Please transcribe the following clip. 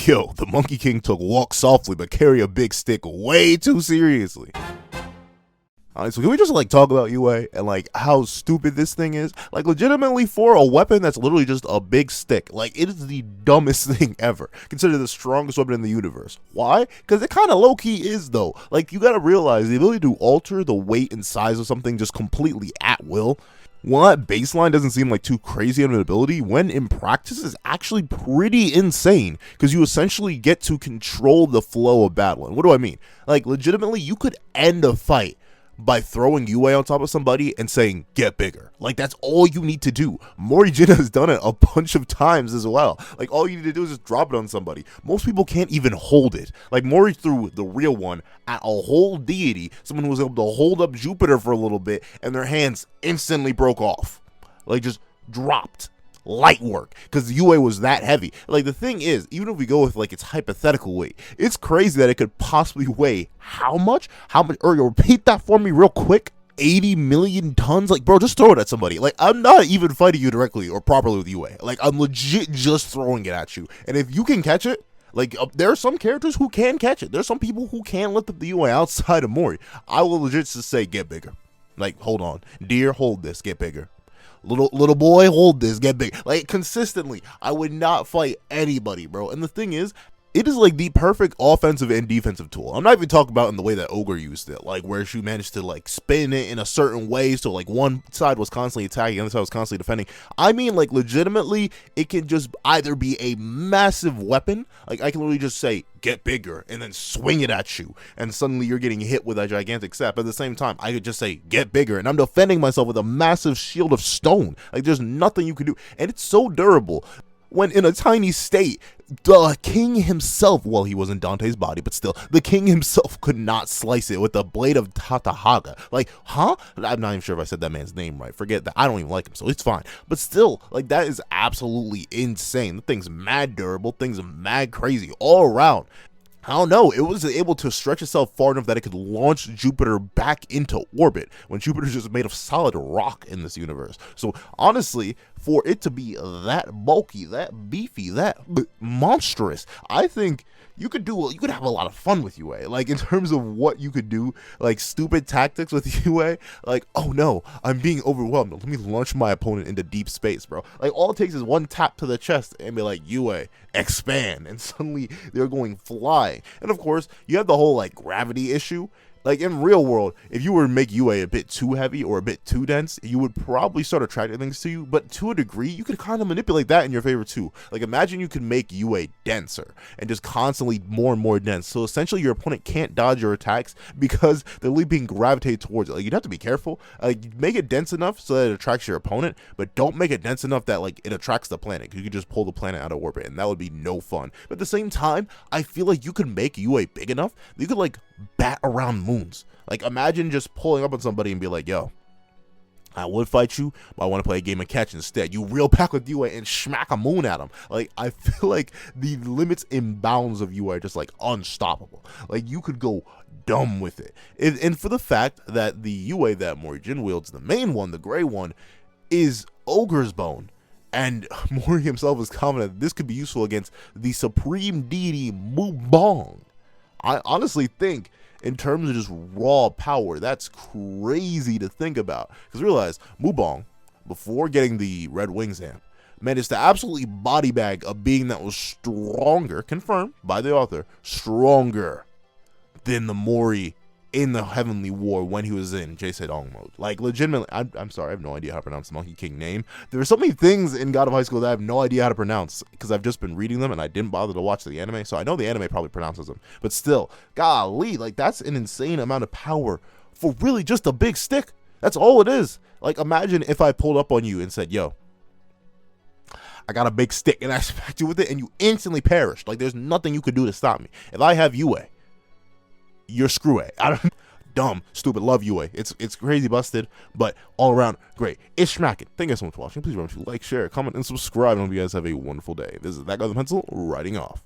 Yo, the Monkey King took walk softly but carry a big stick way too seriously. Alright, so can we just talk about Yeoui and how stupid this thing is? Legitimately, for a weapon that's literally just a big stick, it is the dumbest thing ever. Considered the strongest weapon in the universe. Why? Because it kind of low-key is though. You gotta realize the ability to alter the weight and size of something just completely at will. While that baseline doesn't seem too crazy of an ability, when in practice is actually pretty insane, because you essentially get to control the flow of battle. And what do I mean? Legitimately, you could end a fight by throwing Yeoui on top of somebody and saying, get bigger. That's all you need to do. Morihjin has done it a bunch of times as well. All you need to do is just drop it on somebody. Most people can't even hold it. Mori threw the real one at a whole deity, someone who was able to hold up Jupiter for a little bit, and their hands instantly broke off. Just dropped. Light work, because Yeoui was that heavy. The thing is, even if we go with its hypothetical weight, it's crazy that it could possibly weigh how much? Or repeat that for me real quick. 80 million tons? Bro, just throw it at somebody. I'm not even fighting you directly or properly with Yeoui. I'm legit just throwing it at you. And if you can catch it, there are some characters who can catch it. There's some people who can lift up the Yeoui outside of Mori. I will legit just say, get bigger. Hold on. Deer, hold this, get bigger. Little boy, hold this, get big. Consistently, I would not fight anybody, bro. And the thing is, it is the perfect offensive and defensive tool. I'm not even talking about in the way that Ogre used it, where she managed to spin it in a certain way, so one side was constantly attacking, the other side was constantly defending. I mean, legitimately, it can just either be a massive weapon, I can literally just say, get bigger, and then swing it at you, and suddenly you're getting hit with a gigantic step. At the same time, I could just say, get bigger, and I'm defending myself with a massive shield of stone. There's nothing you can do, and it's so durable. When in a tiny state, the king himself, well, he was in Dante's body, but still, the king himself could not slice it with the blade of Tatahaga. Huh? I'm not even sure if I said that man's name right. Forget that. I don't even like him, so it's fine. But still, that is absolutely insane. The thing's mad durable. Thing's mad crazy all around. I don't know, it was able to stretch itself far enough that it could launch Jupiter back into orbit, when Jupiter's just made of solid rock in this universe. So honestly, for it to be that bulky, that beefy, that monstrous, I think you could have a lot of fun with Yeoui. In terms of what you could do, stupid tactics with Yeoui, oh no, I'm being overwhelmed, let me launch my opponent into deep space, bro. All it takes is one tap to the chest and be Yeoui, expand, and suddenly they're going flying. And of course, you have the whole gravity issue. In real world, if you were to make Yeoui a bit too heavy or a bit too dense, you would probably start attracting things to you, but to a degree, you could kind of manipulate that in your favor too. Imagine you could make Yeoui denser and just constantly more and more dense, so essentially your opponent can't dodge your attacks because they're really being gravitated towards it. You'd have to be careful. Make it dense enough so that it attracts your opponent, but don't make it dense enough that it attracts the planet. You could just pull the planet out of orbit, and that would be no fun. But at the same time, I feel you could make Yeoui big enough that you could bat around moons. Imagine just pulling up on somebody and be yo, I would fight you, but I want to play a game of catch instead. You reel back with Yeoui and smack a moon at him. I feel the limits and bounds of Yeoui are just unstoppable. You could go dumb with it. And for the fact that the Yeoui that Morihjin wields, the main one, the gray one, is Ogre's Bone. And Mori himself is confident this could be useful against the supreme deity Mubong. I honestly think, in terms of just raw power, that's crazy to think about. Because realize, Mubong, before getting the Red Wings amp, managed to absolutely body bag a being that was stronger, confirmed by the author, stronger than the Mori in the Heavenly War when he was in Jaesedong mode. Legitimately, I'm sorry, I have no idea how to pronounce the Monkey King name. There are so many things in God of High School that I have no idea how to pronounce, because I've just been reading them and I didn't bother to watch the anime, so I know the anime probably pronounces them. But still, golly, that's an insane amount of power for really just a big stick. That's all it is. Imagine if I pulled up on you and said, yo, I got a big stick, and I smacked you with it and you instantly perished. There's nothing you could do to stop me. If I have Yeoui, you're screw-a. Dumb, stupid, love Yeoui. It's crazy busted, but all around great. It's smacking. Thank you guys so much for watching. Please remember to like, share, comment, and subscribe. And I hope you guys have a wonderful day. This is That Guy with a Pencil, writing off.